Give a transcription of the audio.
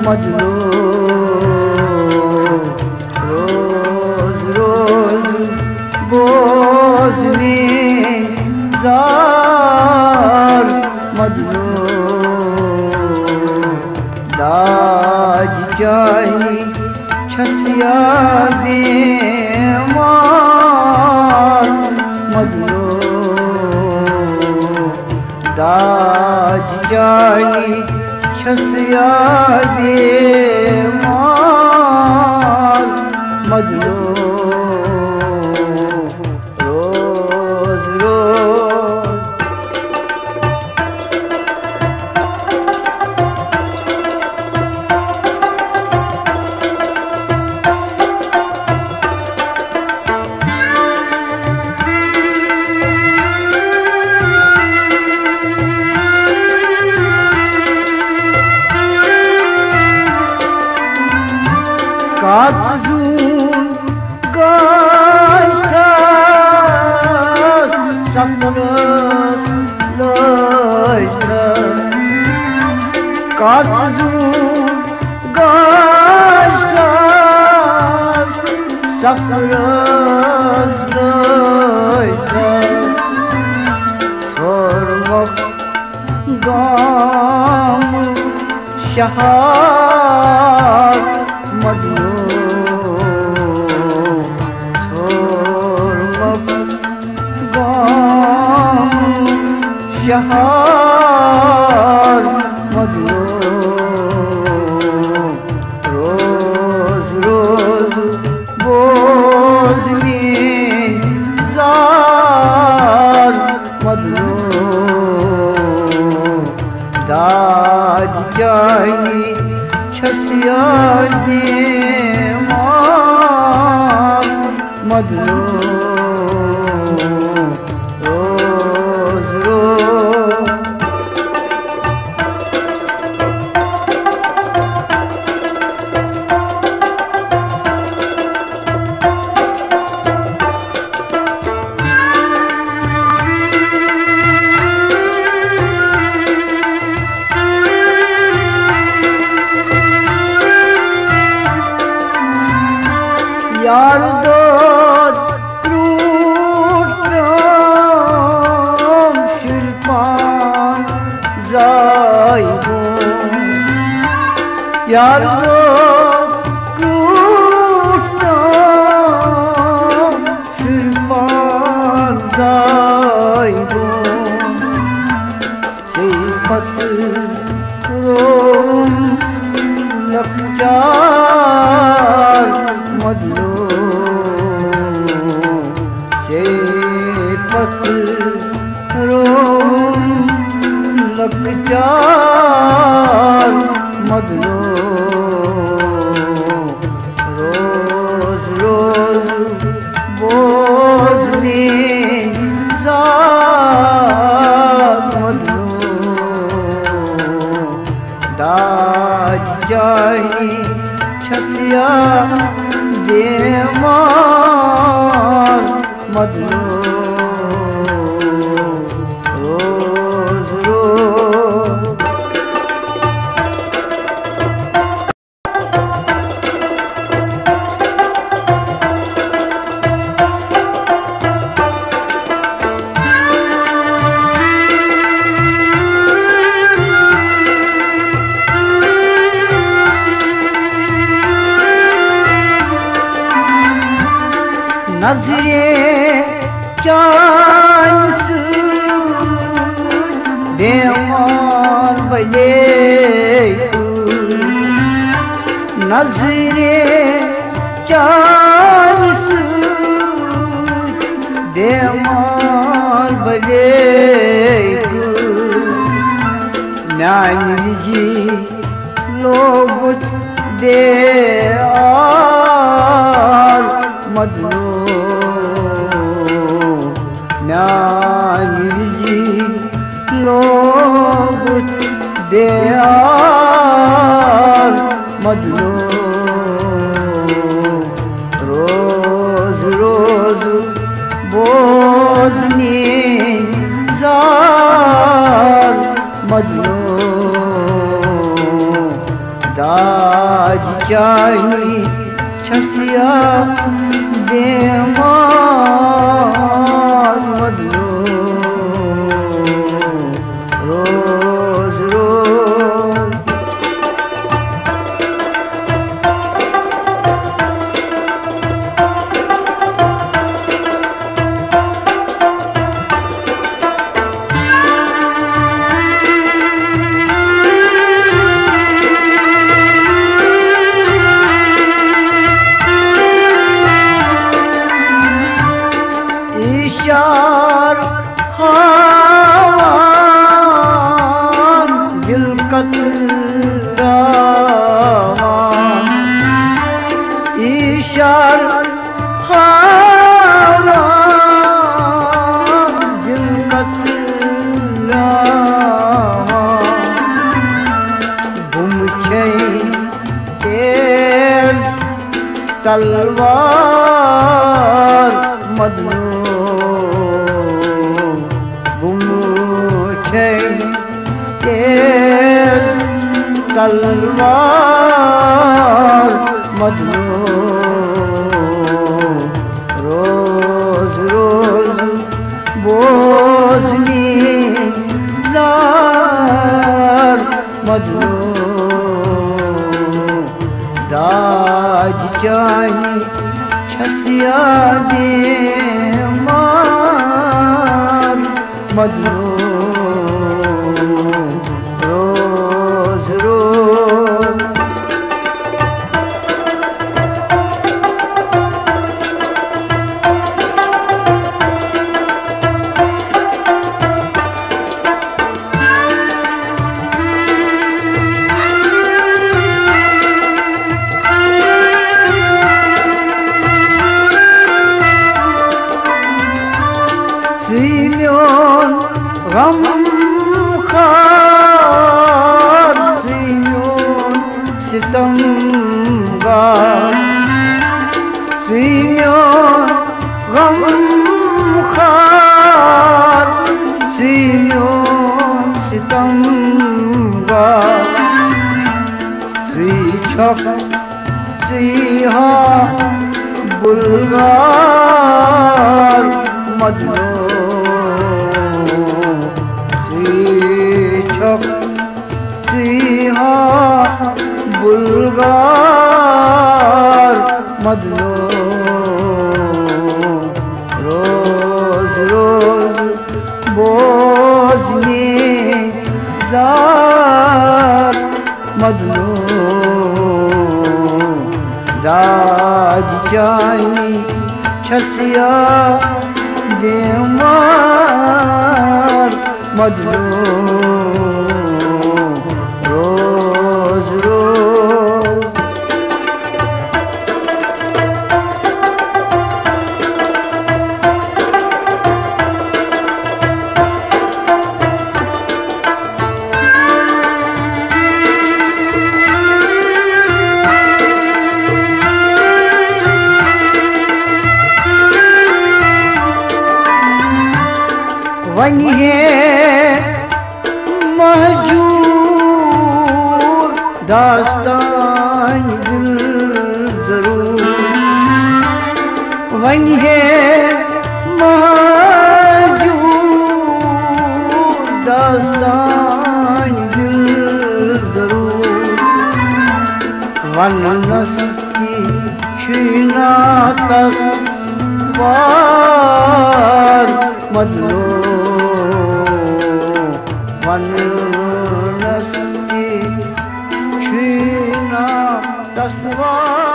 मजनू रोज रोज बोझ में जार मजनू दाज चाही छसिया बेमार मजनू दाज चाही छसिया बेमार मजनू रोज रोज Katzun gashtas samras lashtas Katzun gashtas samras lashtas sormak gam shahar Majnu छोड़मक गाम शहार मजनू रोज रोज बोझ में जार मजनू दाज चाही छसिया बेमार मजनू रोज रोज यार दोस्त क्रूटम शिल्पान जाइबो यार दोस्त क्रूटम शिल्पान जाइबो सिपत रोम लकचार मजनू रोम लकचार मजनू रोज रोज बोझ में जार मजनू दाज चाही छसिया बेमार मजनू रोज रोज नजरे चांस बेमार बले नजरे चांस बेमार बले नानी लोग दे मजनू नानी लोग दे मजनू रोज रोज बोझ में जार मजनू दाज चाही छसिया बेमार मजनू रोज रोज। इशार खावान दिलकत रावान इशार खावान दिलकत रावान गुम छै तेज तलवार मजनू तेज तलवार मजनू रोज रोज बोझ में जार मजनू दाज चाही छसिया बेमार मजनू रोज रोज। सीमियोन गम खार सीमियोन सितमगार सीमियोन गम खार सीमियोन सितमगार सी छक सीहा बुलगार मजनू सीहा बुलगार मजनू रोज रोज बोझ में जार मजनू दाज चाही छसिया बेमार मजनू रोज रोज। वही है महजूर दास्तान दिल जरूर वही है महजूर दास्तान दिल जरूर वन नस्ती छीना तस्वार मजनू वन नस्ती छीना तस्वार।